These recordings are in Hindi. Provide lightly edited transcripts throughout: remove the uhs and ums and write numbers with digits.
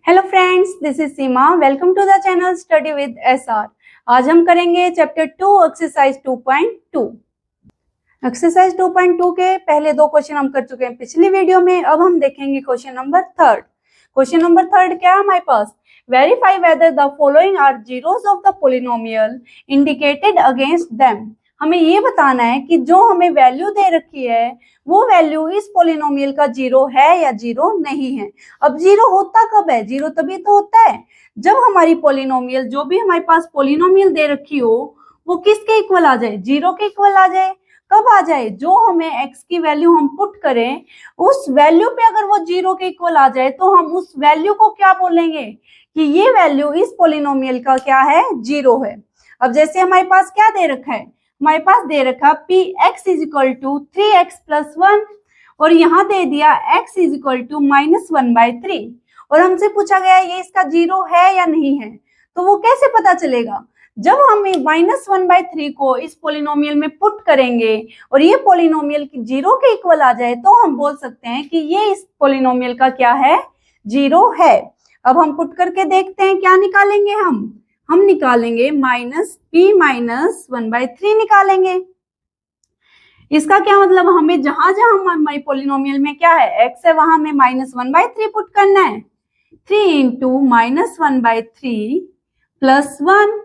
Hello friends, this is Seema. Welcome to the channel study with SR. आज हम करेंगे चैप्टर 2 एक्सरसाइज 2.2। एक्सरसाइज 2.2 के पहले दो क्वेश्चन हम कर चुके हैं पिछली वीडियो में। अब हम देखेंगे question number third. Question number third क्या है हमारे पास? Verify whether the following are zeros of the polynomial indicated against them. हमें ये बताना है कि जो हमें वैल्यू दे रखी है वो वैल्यू इस पोलिनोमियल का जीरो है या जीरो नहीं है। अब जीरो होता कब है? जीरो तभी तो होता है जब हमारी पोलिनोमियल, जो भी हमारे पास पोलिनोमियल दे रखी हो, वो किसके इक्वल आ जाए? जीरो के इक्वल आ जाए। कब आ जाए? जो हमें x की वैल्यू हम पुट करें, उस वैल्यू पे अगर वो जीरो के इक्वल आ जाए तो हम उस वैल्यू को क्या बोलेंगे कि ये वैल्यू इस पोलिनोमियल का क्या है? जीरो है। अब जैसे हमारे पास क्या दे रखा है? हमारे पास दे रखा P x is equal to 3x + 1 और यहाँ दे दिया x इज इक्वल टू -1/3 और हमसे पूछा गया ये इसका जीरो है या नहीं है। तो वो कैसे पता चलेगा? जब हम -1/3 को इस पोलिनोमियल में पुट करेंगे और ये पोलिनोमियल जीरो के इक्वल आ जाए तो हम बोल सकते हैं कि ये इस पोलिनोमियल का क्या है? जीरो है। अब हम पुट करके देखते हैं क्या निकालेंगे हम निकालेंगे -p-1/3 निकालेंगे। इसका क्या मतलब? हमें जहां जहां हमारे पोलिनोमियल में क्या है? x है, वहां हमें -1/3 पुट करना है। 3 × -1/3 + 1,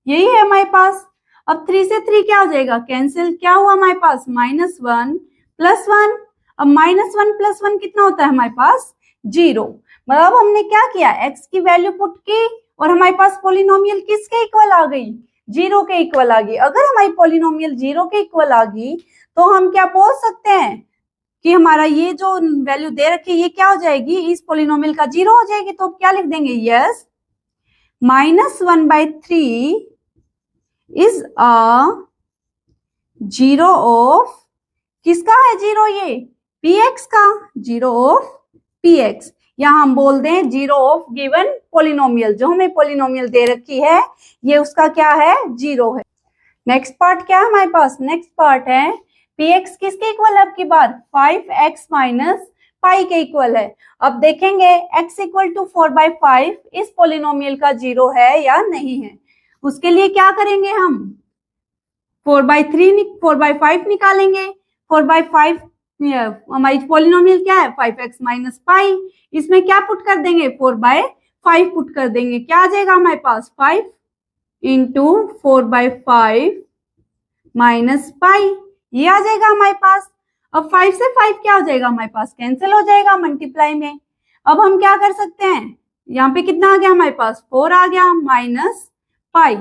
यही है हमारे पास। अब 3 से 3 क्या हो जाएगा? कैंसिल। क्या हुआ हमारे पास? -1 + 1। अब -1 + 1 कितना होता है हमारे पास? जीरो। मतलब हमने क्या किया? x की वैल्यू पुट की और हमारे पास पोलिनोमियल किसके इक्वल आ गई? जीरो के इक्वल आ गई। अगर हमारी पोलिनोमियल जीरो के इक्वल आ गई तो हम क्या बोल सकते हैं कि हमारा ये जो वैल्यू दे रखी है ये क्या हो जाएगी? इस पोलिनोमियल का जीरो हो जाएगी। तो क्या लिख देंगे? Yes, -1/3 is a zero of, किसका है जीरो? ये px का, जीरो ऑफ px। या हम बोल दें जीरो ऑफ गिवन पोलिनोमियल, जो हमें पोलिनोमियल दे रखी है ये उसका क्या है? जीरो है। नेक्स्ट पार्ट क्या है हमारे पास? नेक्स्ट पार्ट है px किसके इक्वल है? अब की बार 5x - पाई के इक्वल है। अब देखेंगे x = 4/5 इस पोलिनोमियल का जीरो है या नहीं है। उसके लिए क्या करेंगे हम? 4/5 निकालेंगे। 4/5 हमारी पोलिनोमियल क्या है? 5x - पाई। इसमें क्या पुट कर देंगे? 4/5 पुट कर देंगे। क्या आ जाएगा हमारे पास? 5 × 4/5 - पाई, ये आ जाएगा हमारे पास। अब 5 से 5 क्या हो जाएगा हमारे पास? कैंसिल हो जाएगा मल्टीप्लाई में। अब हम क्या कर सकते हैं? यहाँ पे कितना आ गया हमारे पास? 4 आ गया माइनस पाई।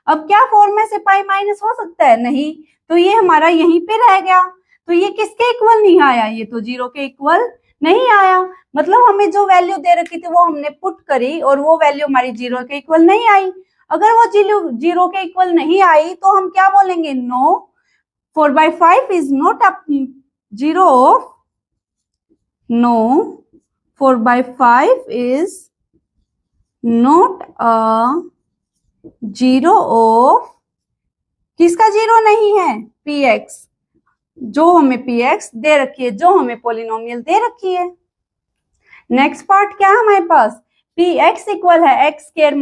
अब क्या 4 में से पाई माइनस हो सकता है? नहीं, तो ये हमारा यहीं पे रह गया। तो ये किसके इक्वल नहीं आया? ये तो जीरो के इक्वल नहीं आया। मतलब हमें जो वैल्यू दे रखी थी वो हमने पुट करी और वो वैल्यू हमारी जीरो के इक्वल नहीं आई। अगर वो जीरो के इक्वल नहीं आई तो हम क्या बोलेंगे? No, 4/5 is not a zero of, no 4/5 is not a zero of, किसका जीरो नहीं है? px, जो हमें px दे रखी है, जो हमें पोलिनोमियल दे रखी है। नेक्स्ट पार्ट क्या है हमारे पास? px इक्वल है x² -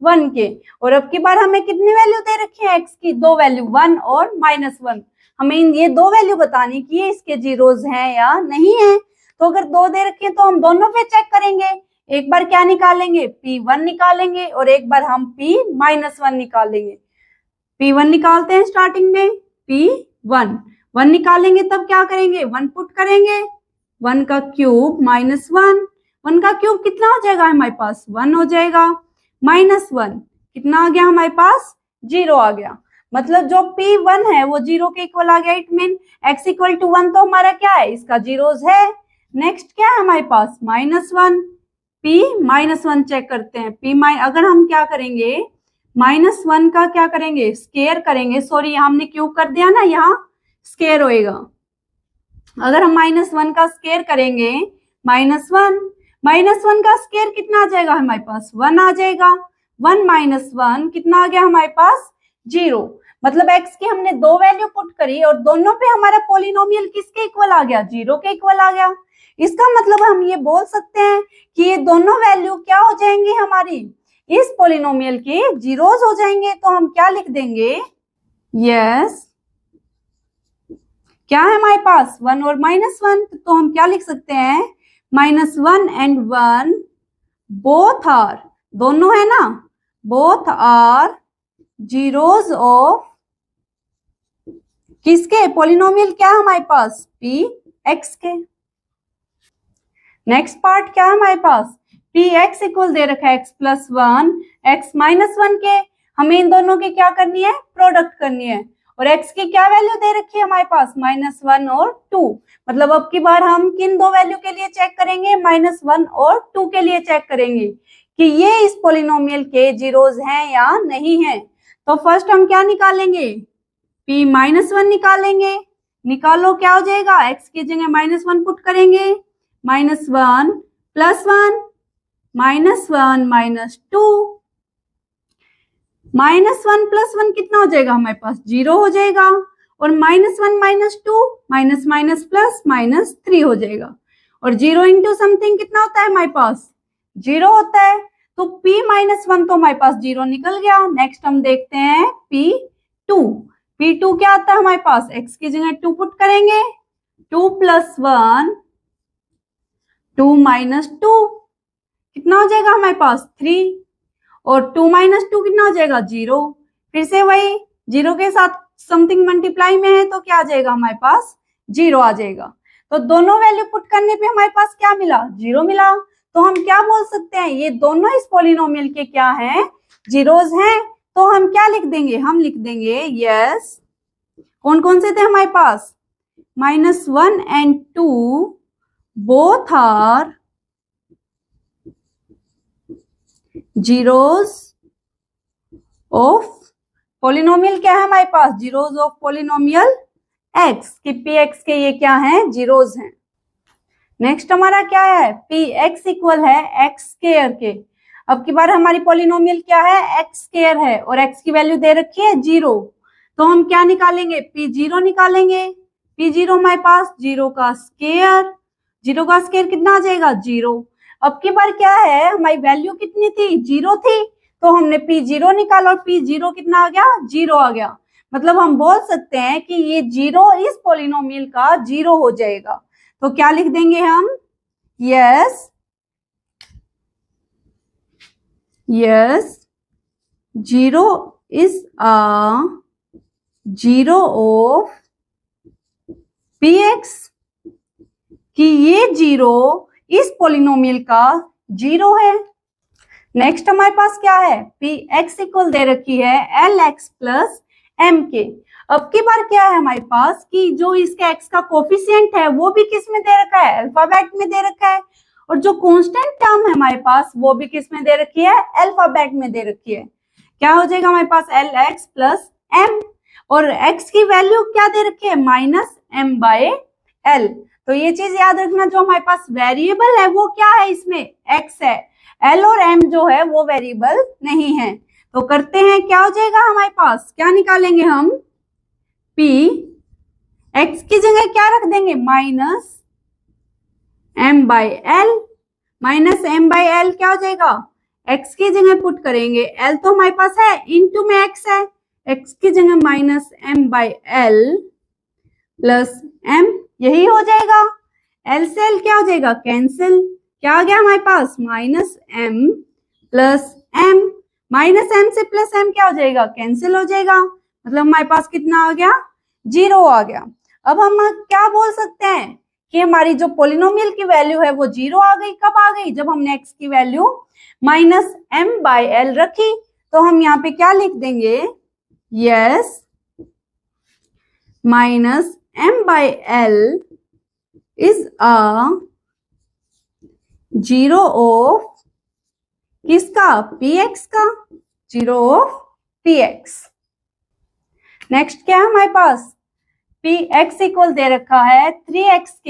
1 के। और अब की बार हमें कितनी वैल्यू दे रखी है x की? दो वैल्यू, 1 और -1। हमें ये दो वैल्यू बतानी कि ये इसके जीरोज हैं या नहीं है। तो अगर दो दे रखी है तो हम दोनों पे चेक करेंगे। एक बार क्या निकालेंगे? p1 निकालेंगे और एक बार हम p-1 निकालेंगे। p1 निकालते हैं स्टार्टिंग में, p1 1 निकालेंगे तब क्या करेंगे? 1 पुट करेंगे। 1 का क्यूब -1, 1 का क्यूब कितना हो जाएगा हमारे पास? 1 हो जाएगा। -1 कितना आ गया हमारे पास? जीरो आ गया। मतलब जो p1 है वो जीरो के इक्वल आ गया। इट मीन x = 1 तो हमारा क्या है? इसका जीरोज है। नेक्स्ट क्या है हमारे पास? -1, p-1 चेक करते हैं। अगर हम क्या करेंगे? -1 का क्या करेंगे? स्केयर करेंगे। सॉरी, हमने क्यूब कर दिया ना, यहाँ स्केयर होएगा। अगर हम -1 का स्केयर करेंगे, -1 का स्केयर कितना आ जाएगा हमारे पास? 1 आ जाएगा। 1 - 1 कितना आ गया हमारे पास? जीरो। मतलब x की हमने दो वैल्यू पुट करी और दोनों पे हमारा पोलिनोमियल किसके इक्वल आ गया? जीरो के इक्वल आ गया। इसका मतलब हम ये बोल सकते हैं कि ये दोनों वैल्यू क्या हो जाएंगी, हमारी इस पॉलिनोमियल के जीरोस हो जाएंगे। तो हम क्या लिख देंगे, यस क्या है हमारे पास 1 और -1, तो हम क्या लिख सकते हैं, -1 and 1 बोथ आर, दोनों है ना, बोथ आर जीरोस ऑफ किसके, पॉलिनोमियल क्या है हमारे पास, पी एक्स के। नेक्स्ट पार्ट क्या है हमारे पास, पी एक्स इक्वल दे रखा है x+1 x-1 के, हमें इन दोनों की क्या करनी है, प्रोडक्ट करनी है। और x की क्या वैल्यू दे रखी है हमारे पास, -1 और 2। मतलब अब की बार हम किन दो वैल्यू के लिए चेक करेंगे, -1 और 2 के लिए चेक करेंगे कि ये इस पॉलिनोमियल के जीरोस हैं या नहीं है। तो फर्स्ट हम क्या निकालेंगे, p-1 निकालेंगे। निकालो, क्या हो जाएगा, x की जगह -1 पुट करेंगे, -1 + 1 -1 -2, -1 + 1 कितना हो जाएगा हमारे पास, 0 हो जाएगा। और -1 - 2 -+ -3 हो जाएगा। और 0 इंटू समथिंग कितना होता है हमारे पास, 0 होता है। तो p-1 तो हमारे पास 0 निकल गया। नेक्स्ट हम देखते हैं p2। p2 क्या आता है हमारे पास, x की जगह 2 पुट करेंगे, 2 + 1 2 - 2 कितना हो जाएगा हमारे पास, 3। और 2 - 2 कितना हो जाएगा, 0। फिर से वही 0 के साथ समथिंग मल्टीप्लाई में है तो क्या आ जाएगा हमारे पास, 0 आ जाएगा। तो दोनों वैल्यू पुट करने पे हमारे पास क्या मिला, 0 मिला। तो हम क्या बोल सकते हैं, ये दोनों इस पॉलिनोमियल के क्या हैं, जीरोस हैं। तो हम क्या लिख देंगे, हम लिख देंगे यस, कौन कौन से थे हमारे पास, -1 and 2 both are zeros of polynomial, क्या है हमारे पास, जीरोस ऑफ पॉलिनोमियल x, कि पी एक्स के ये क्या है, जीरोस हैं। नेक्स्ट हमारा क्या है, पी एक्स इक्वल है एक्स स्क्वायर के। अब की बार हमारी पॉलिनोमियल क्या है, एक्स स्क्वायर है और x की वैल्यू दे रखी है 0। तो हम क्या निकालेंगे, p0 निकालेंगे। p0 हमारे पास 0 का स्क्वायर, 0 का स्क्वायर कितना आ जाएगा, 0। अब की बार क्या है, हमारी वैल्यू कितनी थी, 0 थी। तो हमने p0 निकाला और p0 कितना आ गया, 0 आ गया। मतलब हम बोल सकते हैं कि ये 0 इस पॉलिनोमियल का 0 हो जाएगा। तो क्या लिख देंगे हम, yes yes 0 is a zero of px, कि ये 0 इस पॉलिनोमियल का 0 है। नेक्स्ट हमारे पास क्या है, px इक्वल दे रखी है lx + mk। अब की बार क्या है हमारे पास कि जो इसका x का कोफिशिएंट है वो भी किस में दे रखा है, अल्फाबेट में दे रखा है। और जो कांस्टेंट टर्म है हमारे पास वो भी किस में दे रखी है, अल्फाबेट में दे रखी है। क्या हो जाएगा हमारे पास, lx + m। और x की वैल्यू क्या दे रखी है, -m/l। तो ये चीज याद रखना, जो हमारे पास वेरिएबल है वो क्या है, इसमें x है, l और m जो है वो वेरिएबल नहीं है। तो करते हैं, क्या हो जाएगा हमारे पास, क्या निकालेंगे हम, p x की जगह क्या रख देंगे, -m/l। -m/l क्या हो जाएगा, x की जगह पुट करेंगे, l तो हमारे पास है, इंटू में x है, x की जगह -m/l + m, यही हो जाएगा। l से l क्या हो जाएगा, कैंसिल। क्या आ गया हमारे पास, -m + m। -m से +m क्या हो जाएगा, कैंसिल हो जाएगा। मतलब हमारे पास कितना आ गया, 0 आ गया। अब हम क्या बोल सकते हैं कि हमारी जो पॉलिनोमियल की वैल्यू है वो 0 आ गई। कब आ गई, जब हमने x की वैल्यू -m/l रखी। तो हम यहाँ पे क्या लिख देंगे, yes -m/l is a zero of किसका, px का, 0 ऑफ px। नेक्स्ट क्या है हमारे पास, px इक्वल दे रखा है 3x² -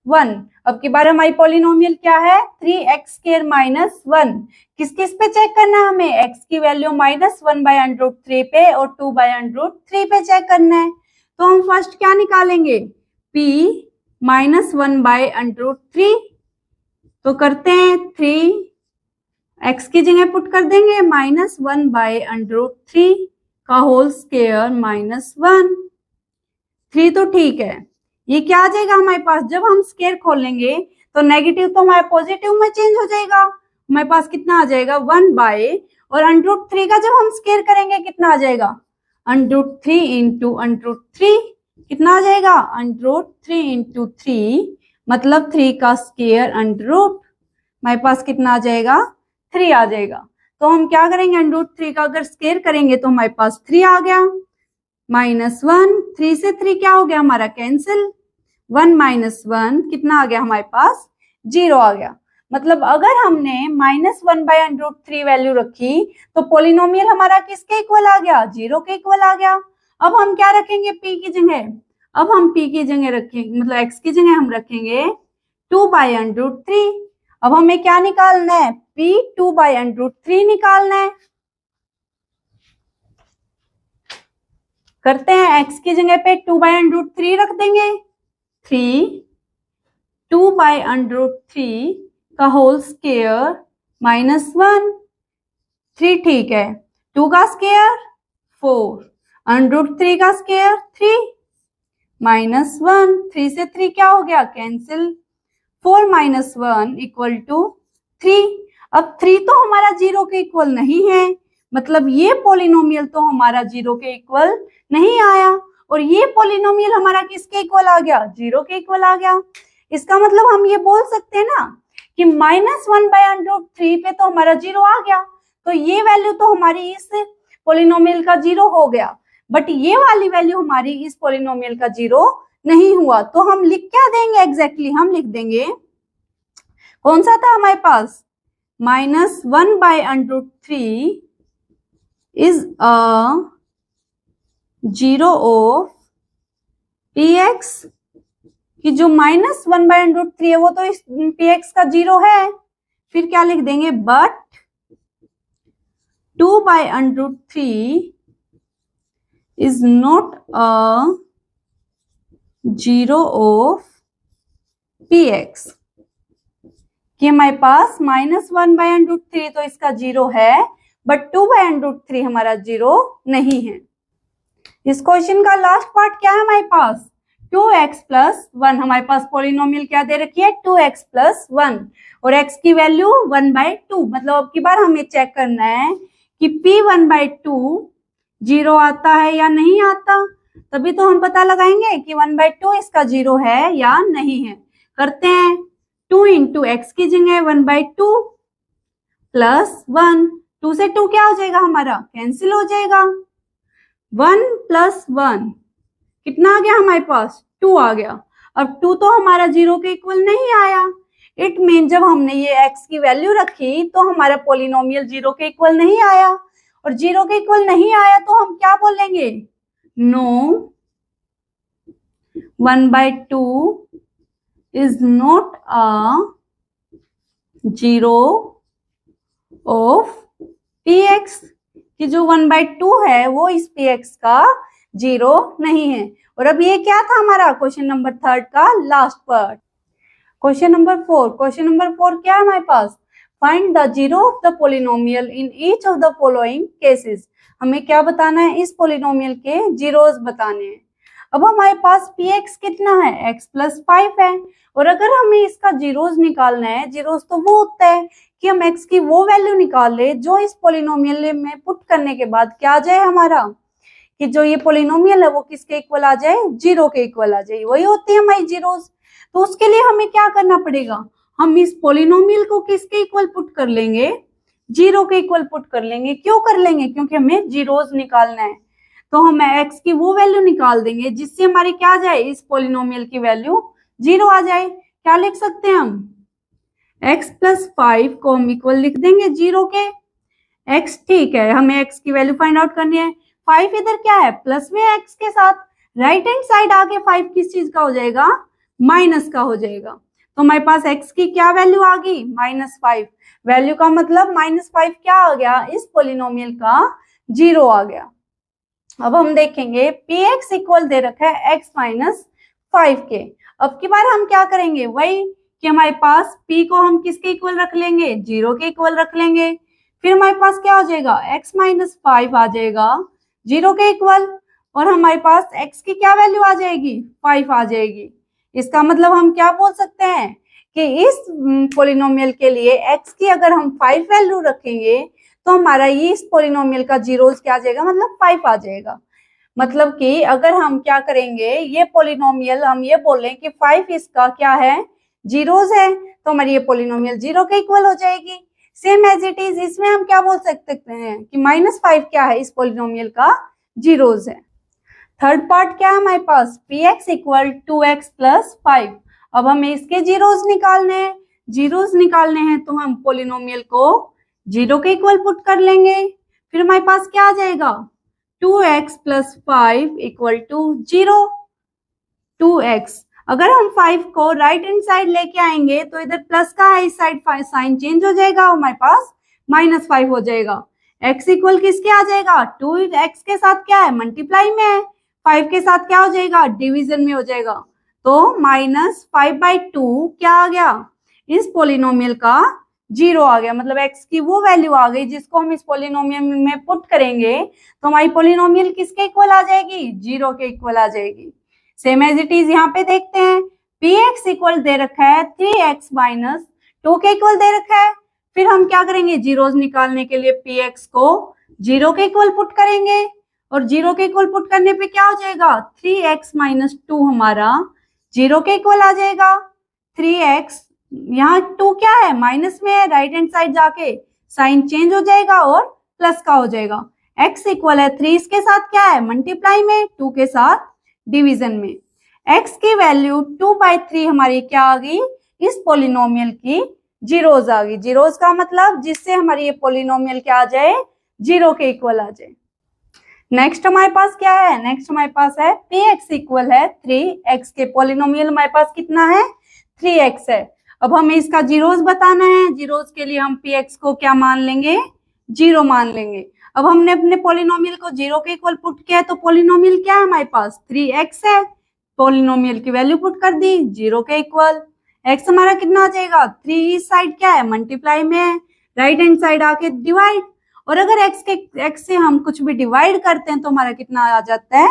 1। अब की बार हमारी पॉलिनोमियल क्या है, 3x² - 1। किस किस पे चेक करना है हमें, x की वैल्यू -1/√3 पे और 2/√3 पे चेक करना है। तो हम फर्स्ट क्या निकालेंगे, p -1/√3। तो करते हैं 3, x की जगह पुट कर देंगे -1/√3 का होल स्क्वायर -1। 3 तो ठीक है, ये क्या आ जाएगा हमारे पास, जब हम स्क्वायर खोलेंगे तो नेगेटिव तो हमारे पॉजिटिव में चेंज हो जाएगा। हमारे पास कितना आ जाएगा 1 और √3 का जब हम स्क्वायर करेंगे कितना आ जाएगा √3 इंटू √3 कितना आ जाएगा √3 इंटू 3 मतलब 3 का स्क्वायर √। हमारे पास कितना आ जाएगा 3 आ जाएगा। तो हम क्या करेंगे √3 का अगर स्क्वायर करेंगे तो हमारे पास 3 आ गया। -1, 3 से 3 क्या हो गया हमारा कैंसिल, 1 - 1 कितना आ गया हमारे पास 0 आ गया। मतलब अगर हमने -1/√3 वैल्यू रखी तो पोलिनोमियल हमारा किसके इक्वल आ गया 0 के इक्वल आ गया। अब हम क्या रखेंगे p की जगह, अब हम p की जगह रखेंगे मतलब x की जगह हम रखेंगे 2/√3। अब हमें क्या निकालना है p 2/√3 निकालना है। करते हैं x की जगह पे 2/√3 रख देंगे, 3 2/√3 का होल स्क्वायर -1। 3 ठीक है, 2 का स्क्वायर 4, √3 का स्क्वायर 3 -1, 3 से 3 क्या हो गया कैंसिल, 4 - 1 = 3। अब 3 तो हमारा 0 के इक्वल नहीं है, मतलब ये पोलिनोमियल तो हमारा 0 के इक्वल नहीं आया और ये पोलिनोमियल हमारा किसके इक्वल आ गया 0 के इक्वल आ गया। इसका मतलब हम ये बोल सकते हैं ना कि -1/√3 पे तो हमारा 0 आ गया, तो ये वैल्यू तो हमारी इस पोलिनोमियल का 0 हो गया, बट ये वाली वैल्यू हमारी इस पोलिनोमियल का 0 नहीं हुआ। तो हम लिख क्या देंगे एग्जैक्टली, हम लिख देंगे कौन सा था हमारे पास -1/√3 is a 0 of px कि जो -1/√3 है वो तो इस px का 0 है। फिर क्या लिख देंगे but 2/√3 is not a 0 of px कि हमारे पास -1/√3 तो इसका 0 है बट 2/√3 हमारा 0 नहीं है। इस क्वेश्चन का लास्ट पार्ट क्या है हमारे पास 2x + 1। हमारे पास पोलिनोमियल क्या दे रखी है 2x + 1 और x की वैल्यू 1/2। मतलब अब की बार हमें चेक करना है कि p 1/2 0 आता है या नहीं आता, तभी तो हम पता लगाएंगे कि 1/2 इसका 0 है या नहीं है। करते हैं 2 इंटू एक्स की जगह 1/2 + 1, 2 से 2 क्या हो जाएगा हमारा कैंसिल हो जाएगा, 1 + 1 कितना आ गया हमारे पास 2 आ गया। अब 2 तो हमारा 0 के इक्वल नहीं आया, इट मीन जब हमने ये x की वैल्यू रखी तो हमारा पोलिनोमियल 0 के इक्वल नहीं आया, और 0 के इक्वल नहीं आया तो हम क्या बोलेंगे no 1/2 is not a 0 of px कि जो 1/2 है वो इस px का 0 नहीं है। और अब ये क्या था हमारा क्वेश्चन नंबर 3 का last part. Question number 4, question number 4 क्या है हमारे पास find the 0 of the polynomial in each of the following cases. हमें क्या बताना है इस पोलिनोमियल के जीरोस बताने हैं। अब हमारे पास px कितना है x + 5 है, और अगर हमें इसका जीरोस निकालना है, जीरोस तो वो होता है कि हम x की वो वैल्यू निकाल ले जो इस पोलिनोमियल में पुट करने के बाद क्या आ जाए हमारा कि जो ये पोलिनोमियल है वो किसके इक्वल आ जाए 0 के इक्वल आ जाए, वही होती है हमारी जीरोस। तो उसके लिए हमें क्या करना पड़ेगा, हम इस पोलिनोमियल को किसके इक्वल पुट कर लेंगे 0 के इक्वल पुट कर लेंगे। क्यों कर लेंगे, क्योंकि हमें जीरोस निकालना है। तो हम x की वो वैल्यू निकाल देंगे जिससे हमारी क्या आ जाए इस पोलिनोमियल की वैल्यू 0 आ जाए। क्या लिख सकते हैं हम x + 5 को हम इक्वल लिख देंगे 0 के, x ठीक है हमें x की वैल्यू फाइंड आउट करनी है। 5 इधर क्या है प्लस में x के साथ, राइट हैंड साइड आके 5 किस चीज का हो जाएगा माइनस का हो जाएगा। तो हमारे पास x की क्या वैल्यू आ गई -5, वैल्यू का मतलब -5 क्या आ गया इस पोलिनोमियल का 0 आ गया। अब हम देखेंगे px इक्वल दे रखा है x - 5 के। अब की बार हम क्या करेंगे, वही कि हमारे पास p को हम किसके इक्वल रख लेंगे, 0 के इक्वल रख लेंगे। फिर हमारे पास क्या हो जाएगा, x माइनस 5 आ जाएगा 0 के इक्वल, और हमारे पास x की क्या वैल्यू आ जाएगी, 5 आ जाएगी। इसका मतलब हम क्या बोल सकते हैं कि इस पोलिनोमियल के लिए x की अगर हम 5 वैल्यू रखेंगे तो हमारा ये इस पोलिनोमियल का जीरोस क्या आ जाएगा, मतलब 5 आ जाएगा। मतलब कि अगर हम क्या करेंगे, ये पोलिनोमियल हम ये बोल रहे हैं कि 5 इसका क्या है, जीरोस है, तो हमारी ये पोलिनोमियल 0 के इक्वल हो जाएगी। सेम एज इट इज इसमें हम क्या बोल सकते हैं कि -5 क्या है, इस पोलिनोमियल का जीरोस है। थर्ड पार्ट क्या है हमारे पास, px इक्वल 2x प्लस 5। अब हमें इसके जीरोस निकालने हैं, जीरोस निकालने हैं तो हम पोलिनोमियल को 0 के इक्वल पुट कर लेंगे। फिर हमारे पास क्या आ जाएगा, 2x plus 5 equal to 0। 2x, अगर हम 5 को राइट हैंड साइड लेके आएंगे तो इधर प्लस का है, इस साइड साइन चेंज हो जाएगा, हमारे पास -5 हो जाएगा। x इक्वल किसके आ जाएगा, 2x के साथ क्या है, मल्टीप्लाई में है, 5 के साथ क्या हो जाएगा, डिवीजन में हो जाएगा। तो -5/2 क्या आ गया, इस पोलिनोमियल का 0 आ गया। मतलब x की वो वैल्यू आ गई जिसको हम इस पोलिनोमियल में पुट करेंगे तो हमारी पोलिनोमियल किसके इक्वल आ जाएगी, 0 के इक्वल आ जाएगी। सेम एज इट इज यहाँ पे देखते हैं, px इक्वल दे रखा है 3x माइनस 2 के इक्वल दे रखा है। फिर हम क्या करेंगे, जीरोस निकालने के लिए px को 0 के इक्वल पुट करेंगे, और 0 के इक्वल पुट करने पे क्या हो जाएगा, 3x माइनस 2 हमारा 0 के इक्वल आ जाएगा। 3x, यहाँ 2 क्या है, माइनस में है, राइट हैंड साइड जाके साइन चेंज हो जाएगा और प्लस का हो जाएगा। x इक्वल है 3, इसके साथ क्या है, मल्टीप्लाई में, 2 के साथ डिवीजन में। x की वैल्यू 2/3 हमारी क्या आ गई, इस पोलिनोमियल की जीरोस आ गई। जीरोस का मतलब जिससे हमारी ये पोलिनोमियल क्या आ जाए, 0 के इक्वल आ जाए। नेक्स्ट हमारे पास क्या है, नेक्स्ट हमारे पास है px इक्वल है 3x के। पोलिनोमियल हमारे पास कितना है, 3x है। अब हमें इसका जीरोस बताना है, जीरोस के लिए हम px को क्या मान लेंगे, 0 मान लेंगे। अब हमने अपने पोलिनोमियल को 0 के इक्वल पुट किया है, तो पोलिनोमियल क्या है हमारे पास, 3x है। पोलिनोमियल की वैल्यू पुट कर दी 0 के इक्वल। x हमारा कितना आ जाएगा, 3 इस साइड क्या है, मल्टीप्लाई में है, राइट हैंड साइड आके डिवाइड, और अगर x से हम कुछ भी डिवाइड करते हैं तो हमारा कितना आ जाता है,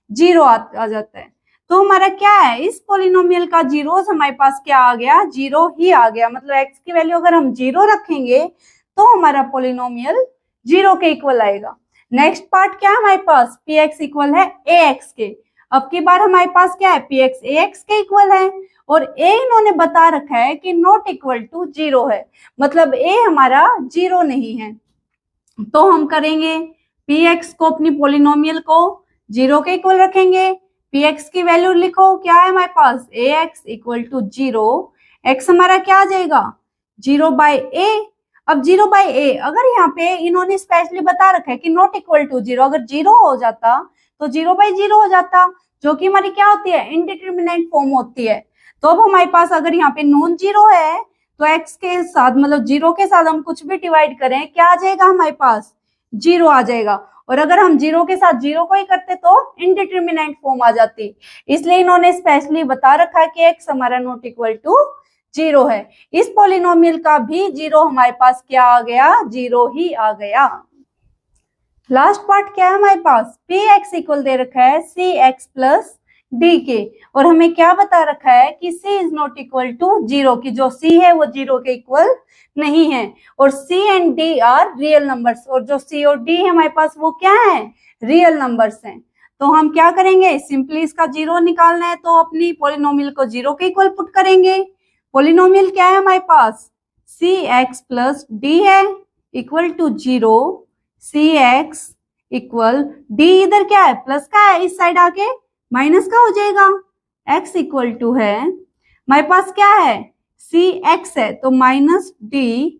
0 आ जाता है। तो हमारा क्या है, इस पोलिनोमियल का जीरोस हमारे पास क्या आ गया, 0 ही आ गया। मतलब x की वैल्यू अगर हम 0 रखेंगे तो हमारा पोलिनोमियल 0 के इक्वल आएगा। नेक्स्ट पार्ट क्या है हमारे पास, px इक्वल है ax के। अब की बार हमारे पास क्या है, px ax के इक्वल है, और a इन्होंने बता रखा है कि नॉट इक्वल टू 0 है, मतलब a हमारा 0 नहीं है। तो हम करेंगे, px को, अपनी पोलिनोमियल को 0 के इक्वल रखेंगे। px की वैल्यू लिखो, क्या है हमारे पास, ax इक्वल टू 0। x हमारा क्या आ जाएगा, 0/a। अब 0/a, अगर यहाँ पे इन्होंने स्पेशली बता रखा है कि नॉट इक्वल टू 0, अगर 0 हो जाता तो 0/0 हो जाता, जो कि हमारी क्या होती है, इनडिटरमिनेट फॉर्म होती है। तो अब हमारे पास अगर यहाँ पे नॉन 0 है तो x के साथ, मतलब 0 के साथ हम कुछ भी डिवाइड करें, क्या आ जाएगा हमारे पास, 0 आ जाएगा। और अगर हम 0 के साथ 0 को ही करते तो इनडिटरमिनेट फॉर्म आ जाती। इसलिए इन्होंने स्पेशली बता रखा है कि x हमारा नॉट इक्वल टू 0 है। इस पोलिनोमियल का भी 0 हमारे पास क्या आ गया, 0 ही आ गया। लास्ट पार्ट क्या है हमारे पास, px इक्वल दे रखा है cx प्लस डी के, और हमें क्या बता रखा है कि c is not equal to 0, की जो c है वो 0 के इक्वल नहीं है, और c and d are real numbers, और जो c और d है हमारे पास वो क्या है, रियल नंबर्स हैं। तो हम क्या करेंगे, सिंपली इसका 0 निकालना है तो अपनी पोलिनोमियल को 0 के इक्वल पुट करेंगे। पोलिनोमियल क्या है हमारे पास, cx प्लस d है equal to 0। cx equal d, इधर क्या है, प्लस का है, इस साइड आके माइनस का हो जाएगा। x इक्वल टू है हमारे पास क्या है, cx है, तो -d/c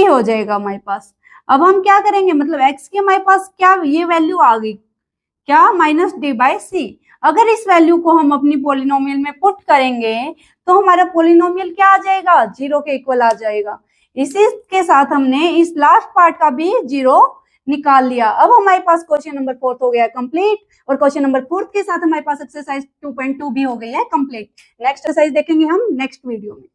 हो जाएगा हमारे पास। अब हम क्या करेंगे, मतलब x की हमारे पास क्या ये वैल्यू आ गई, क्या, -d/c। अगर इस वैल्यू को हम अपनी पोलिनोमियल में पुट करेंगे तो हमारा पोलिनोमियल क्या आ जाएगा, 0 के इक्वल आ जाएगा। इसी के साथ हमने इस लास्ट पार्ट का भी 0 निकाल लिया। अब हमारे पास क्वेश्चन नंबर 4 हो गया कंप्लीट, और क्वेश्चन नंबर 4 के साथ हमारे पास एक्सरसाइज 2.2 भी हो गई है कंप्लीट। नेक्स्ट एक्सरसाइज देखेंगे हम नेक्स्ट वीडियो में।